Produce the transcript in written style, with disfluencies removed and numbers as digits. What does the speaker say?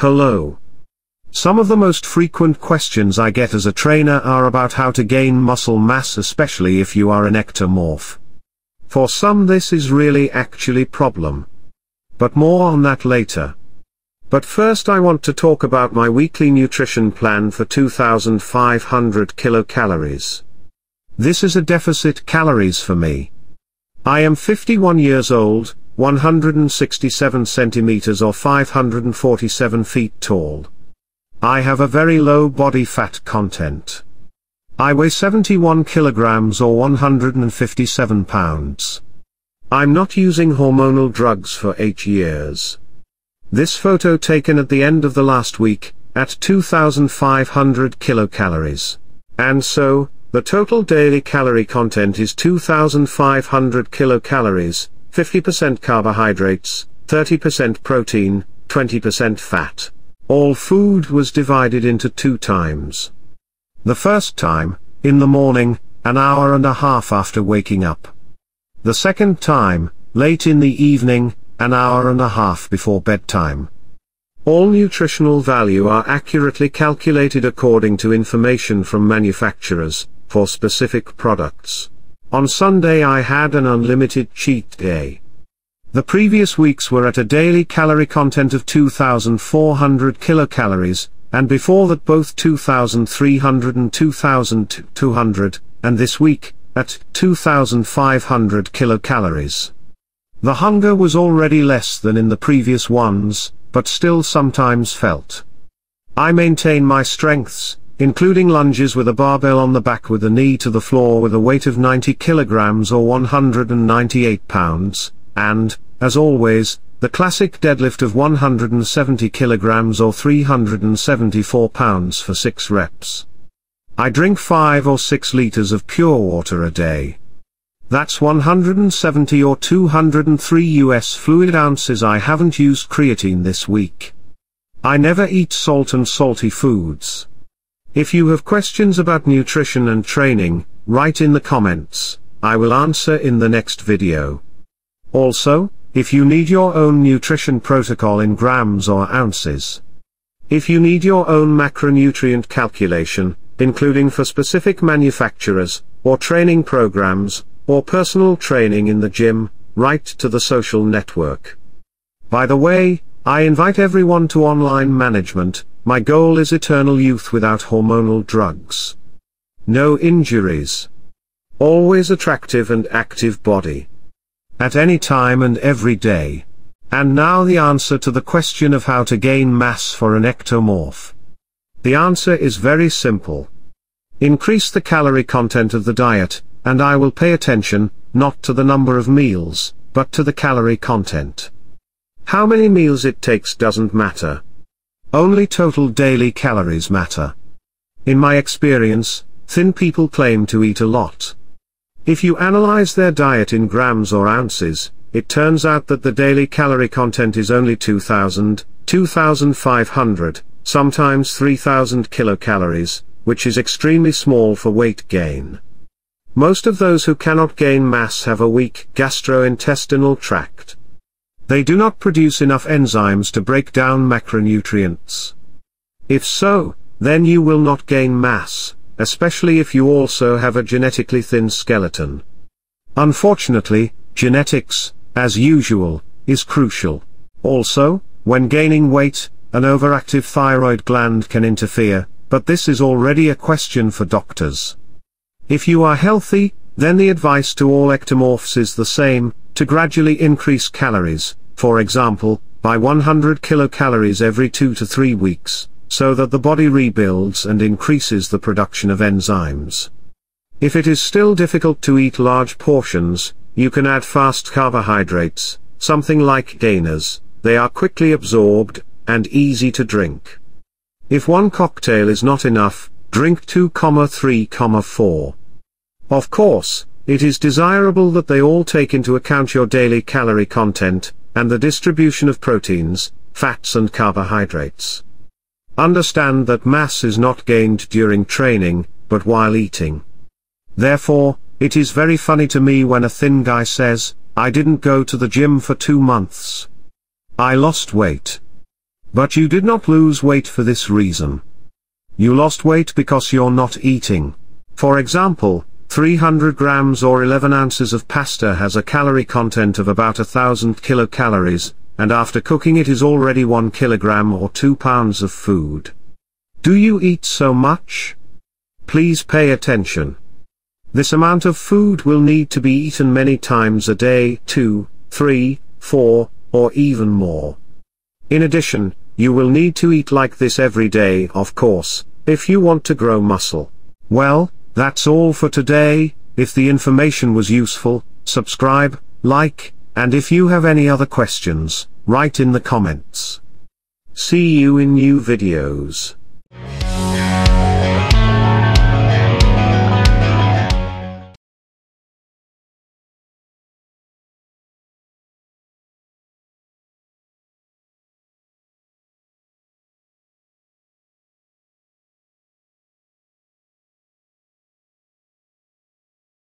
Hello. Some of the most frequent questions I get as a trainer are about how to gain muscle mass, especially if you are an ectomorph. For some this is really actually problem. But more on that later. But first I want to talk about my weekly nutrition plan for 2500 kilocalories. This is a deficit calories for me. I am 51 years old, 167 centimeters or 547 feet tall. I have a very low body fat content. I weigh 71 kilograms or 157 pounds. I'm not using hormonal drugs for 8 years. This photo taken at the end of the last week, at 2500 kilocalories. And so, the total daily calorie content is 2500 kilocalories, 50% carbohydrates, 30% protein, 20% fat. All food was divided into 2 times. The first time, in the morning, an hour and a half after waking up. The second time, late in the evening, an hour and a half before bedtime. All nutritional value are accurately calculated according to information from manufacturers, for specific products. On Sunday I had an unlimited cheat day. The previous weeks were at a daily calorie content of 2400 kilocalories, and before that both 2300 and 2200, and this week, at 2500 kilocalories. The hunger was already less than in the previous ones, but still sometimes felt. I maintain my strengths, including lunges with a barbell on the back with the knee to the floor with a weight of 90 kilograms or 198 pounds, and, as always, the classic deadlift of 170 kilograms or 374 pounds for 6 reps. I drink 5 or 6 liters of pure water a day. That's 170 or 203 US fluid ounces. I haven't used creatine this week. I never eat salt and salty foods. If you have questions about nutrition and training, write in the comments, I will answer in the next video. Also, if you need your own nutrition protocol in grams or ounces. If you need your own macronutrient calculation, including for specific manufacturers, or training programs, or personal training in the gym, write to the social network. By the way, I invite everyone to online management. My goal is eternal youth without hormonal drugs. No injuries. Always attractive and active body. At any time and every day. And now the answer to the question of how to gain mass for an ectomorph. The answer is very simple. Increase the calorie content of the diet, and I will pay attention, not to the number of meals, but to the calorie content. How many meals it takes doesn't matter. Only total daily calories matter. In my experience, thin people claim to eat a lot. If you analyze their diet in grams or ounces, it turns out that the daily calorie content is only 2000, 2500, sometimes 3000 kilocalories, which is extremely small for weight gain. Most of those who cannot gain mass have a weak gastrointestinal tract. They do not produce enough enzymes to break down macronutrients. If so, then you will not gain mass, especially if you also have a genetically thin skeleton. Unfortunately, genetics, as usual, is crucial. Also, when gaining weight, an overactive thyroid gland can interfere, but this is already a question for doctors. If you are healthy, then the advice to all ectomorphs is the same, to gradually increase calories, for example, by 100 kilocalories every 2 to 3 weeks, so that the body rebuilds and increases the production of enzymes. If it is still difficult to eat large portions, you can add fast carbohydrates, something like gainers. They are quickly absorbed, and easy to drink. If one cocktail is not enough, drink 2, 3, 4. Of course, it is desirable that they all take into account your daily calorie content, and the distribution of proteins, fats and carbohydrates. Understand that mass is not gained during training, but while eating. Therefore, it is very funny to me when a thin guy says, I didn't go to the gym for 2 months. I lost weight. But you did not lose weight for this reason. You lost weight because you're not eating. For example, 300 grams or 11 ounces of pasta has a calorie content of about 1,000 kilocalories, and after cooking it is already 1 kilogram or 2 pounds of food. Do you eat so much? Please pay attention. This amount of food will need to be eaten many times a day, 2, 3, 4, or even more. In addition, you will need to eat like this every day, of course, if you want to grow muscle. Well, that's all for today. If the information was useful, subscribe, like, and if you have any other questions, write in the comments. See you in new videos.